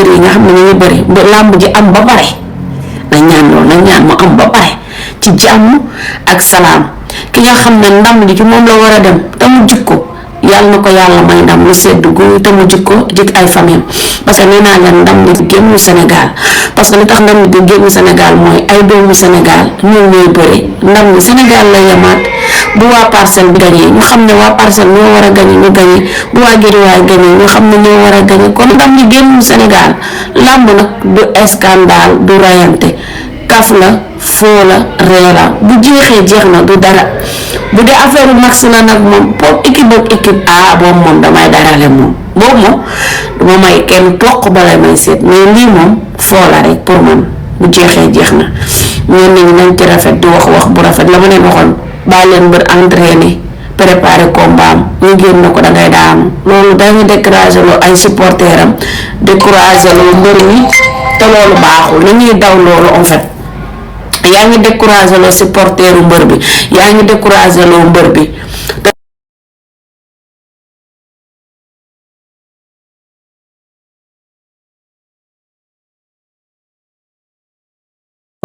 mbër yi nga xam ne ñu ngi bëri ba làmb ji am ba pare nañ ñaan loolu nañ ñaan mu am ba pare ci jàmm ak salaam ki nga xam ne ndam li ci moom la war a dem te mu jikko yàlla na ko yàlla may ndam lu sedd gu te mu jikko jik ay famille parce que nee naa leen ndam li génnu Sénégal parce que li tax ndam li di génnu Sénégal mooy ay doomu Sénégal ñoom ñooy bëri ndam li Sénégal la yemaat bu waa parcelle bi gañee ñu xam ne waa parcelle ñoo war a gañe ñu gañe bu waa Guédiawaye gañee ñu xam ne ñoo war a gañe kon ndam li génnu Sénégal làmb nag du scandale du rayante kaf la foo la ree la bu jeexee jeex na du dara bu dee affaire max la nag moom pour équipe ak équipe boobu moom damay darale moom boobu moom duma may kenn toq balay may seet mais lii moom foo la rek pour man bu jeexee jeex na ñenn ñi nañ ci rafet di wax bu rafet la ma leen waxoon bàyyi leen mbër entraîné préparé combat am ñu génn na ko dangay daanu loolu dañu découragé loo ay supporter am découragé loo mbër mi te loolu baaxul na ñuy daw loolu en fait yaa ngi découragé loo supporteru mbër bi yaa ngi découragé loo mbër bi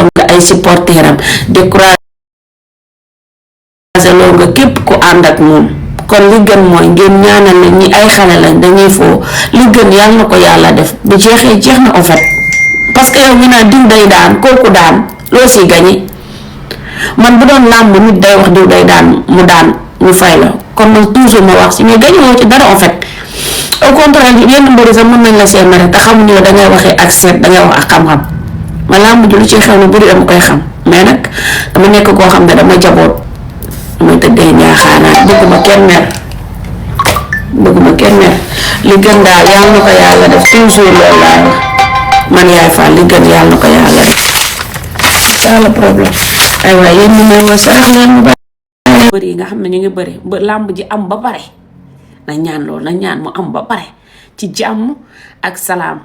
nga ay supporteram découragé loo nga képp ku ànd ak moom kon li gën mooy ngeen ñaanal leen ñi ay xale lañ dañuy foo li gën yàlla na ko yàlla def bu jeexee jeex na en fait parce que yow ñu naan diw day daan kooku daan loo si gañi man bu doon làmb nit day wax diw day daan mu daan ñu fay la kon man toujours ma wax si mais gañu woo ci dara en fait au contraire yenn mbëri sax mën nañ la see mere te xamuñu ne dangay waxee ak seet dangay wax ak xam-xam ma làmb ji lu ci xew ne bëri dama koy xam mais nag dama nekk koo xam ne dama jaboot damay tëddee ñaaxaanaat bëgguma kenn mer li gën daal yàlla na ko yàlla def toujours loolu laay wax man yaay Fall li gën yàlla na ko yàlla def c'est le problème ay waay yéen ñi may woo sarax leen mu bàyyi bëri yi nga xam ne ñu ngi bëri ba làmb ji am ba pare nañ ñaan loolu nañ ñaan mu am ba pare ci jàmm ak salaam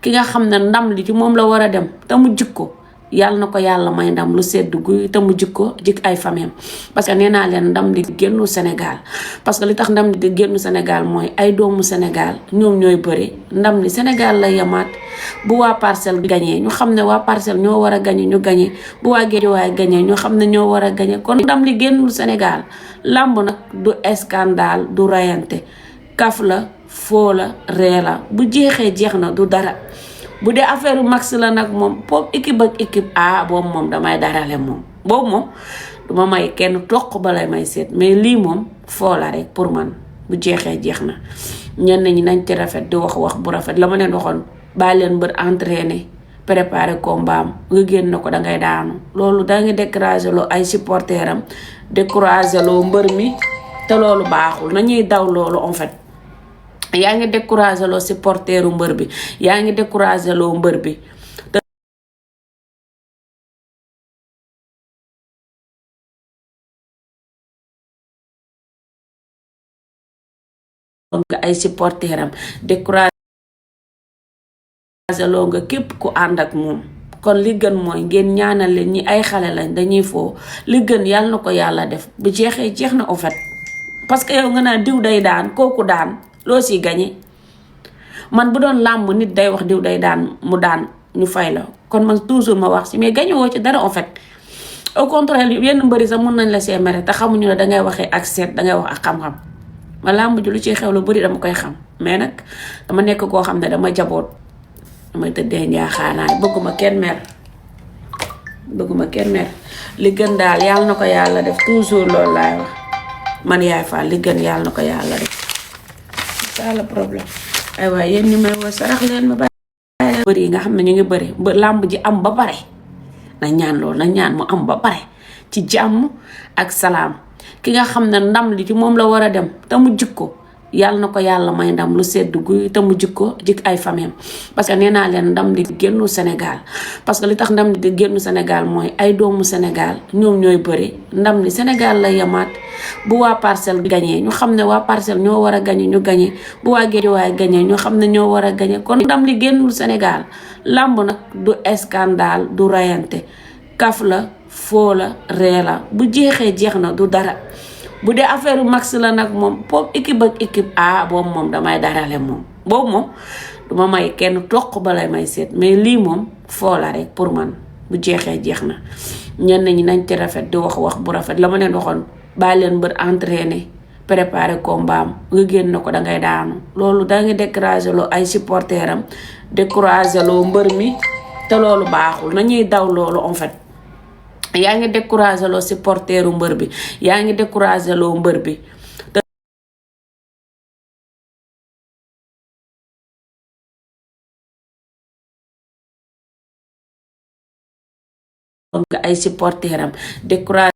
ki nga xam ne ndam li ci moom la war a dem te mu jikko yàlla na ko yàlla may ndam lu sedd guy te mu jikko jik ay famille parce que nee naa leen ndam li génnu Sénégal parce que li tax ndam li di génnu Sénégal mooy ay doomu Sénégal ñoom ñooy bëri ndam li Sénégal la yemaat bu waa parcelle bi gañee ñu xam ne waa parcelle ñoo war a gañe ñu gañe bu waa Guédiawaye gañee ñu xam ne ñoo war a gañe kon ndam li génnul Sénégal làmb nag du scandale du rayante kaf la foo la ree la bu jeexee jeex na du dara bu dee affaire max la nag moom pour équipe ak équipe boobu moom damay darale moom boobu moom duma may kenn toq balay may seet mais lii moom foo la rek pour man bu jeexee jeex na ñenn ñi nañ ci rafet di wax bu rafet la ma leen waxoon bàyyi leen mbër entraîné préparé combat am nga génn na ko dangay daanu loolu danga découragé loo ay supporteram découragé loo mbër mi te loolu baaxul nañuy daw loolu en fait yaa ngi découragé loo supporteru mbër bi yaa ngi découragé loo mbër bi nga ay supporteram découragé loo nga képp ku ànd ak moom kon li gën mooy ngeen ñaanal leen ñi ay xale lañ dañuy foo li gën yàlla na ko yàlla def bu jeexee jeex na en fait parce que yow nga naan diw day daan kooku daan loo si gañe man bu doon làmb nit day wax diw day daan mu daan ñu fay la kon man toujours ma wax si mais gañu woo ci dara en fait au contraire yenn mbëri sax mën nañ la see mere te xamuñu ne dangay waxee ak seet dangay wax ak xam-xam ma làmb ji lu ci xew lu bëri dama koy xam mais nag dama nekk koo xam ne dama jaboot damay tëddee njaaxaanaay bëgguma kenn mer li gën daal yàlla na ko yàlla def toujours loolu laay wax man yaay Fall li gën yàlla na ko yàlla def c'est le problème ay waay yéen ñi may woo sarax leen ma bàyyi bëri yi nga xam ne ñu ngi bëri ba làmb ji am ba pare nañ ñaan loolu nañ ñaan mu am ba pare ci jàmm ak salaam ki nga xam ne ndam li ci moom la war a dem te mu jikko yàlla na ko yàlla may ndam lu sedd guy te mu jikko jik ay famille parce que nee naa leen ndam li génnu Sénégal parce que li tax ndam li di génnu Sénégal mooy ay doomu Sénégal ñoom ñooy bëri ndam li Sénégal la yemaat bu waa parcelle bi gañee ñu xam ne waa parcelle ñoo war a gañe ñu gañe bu waa Guédiawaye gañee ñu xam ne ñoo war a gañe kon ndam li génnul Sénégal làmb nag du scandale du rayante kaf la foo la ree la bu jeexee jeex na du dara bu dee affaire max la nag moom pour équipe ak équipe boobu moom damay darale moom boobu moom duma may kenn toq balay may seet mais lii moom foo la rek pour man bu jeexee jeex na ñenn ñi nañ ci rafet di wax bu rafet la ma leen waxoon bàyyi leen mbër entraîner préparer combat am nga génn ko dangay daanu loolu da nga décourager loo ay supporteram décourager loo mbër mi te loolu baaxul nañuy daw loolu en fait yaa ngi décourager loo supporteru mbër bi yaa ngi décourager loo mbër bi nga ay supporteram décourager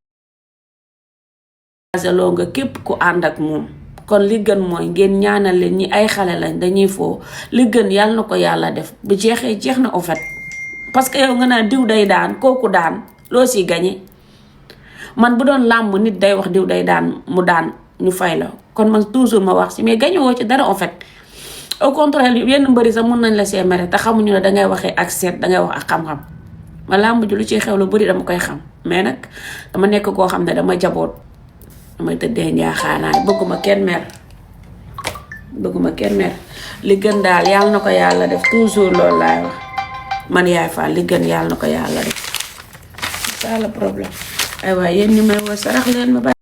loo nga képp ku ànd ak moom kon li gën mooy ngeen ñaanal leen ñi ay xale lañ dañuy foo li gën yàlla na ko yàlla def bu jeexee jeex na en fait parce que yow nga naan diw day daan kooku daan loo si gañe man bu doon làmb nit day wax diw day daan mu daan ñu fay la kon man toujours ma wax si mais gañe woo ci dara en fait au contraire yenn mbëri sax mun nañ la see mere te xamuñu ne dangay waxee ak seet dangay wax ak xam-xam ma làmb ji lu ciy xew lu bëri dama koy xam mais nag dama nekk koo xam ne dama jaboot damay tëddee njaaxaanaay bëgguma kenn mer li gën daal yàlla na ko yàlla def toujours loolu laay wax man Yaay Fall li gën yàlla na ko yàlla def c'est ça le problème ay waay yéen ñi may woo sarax leen ma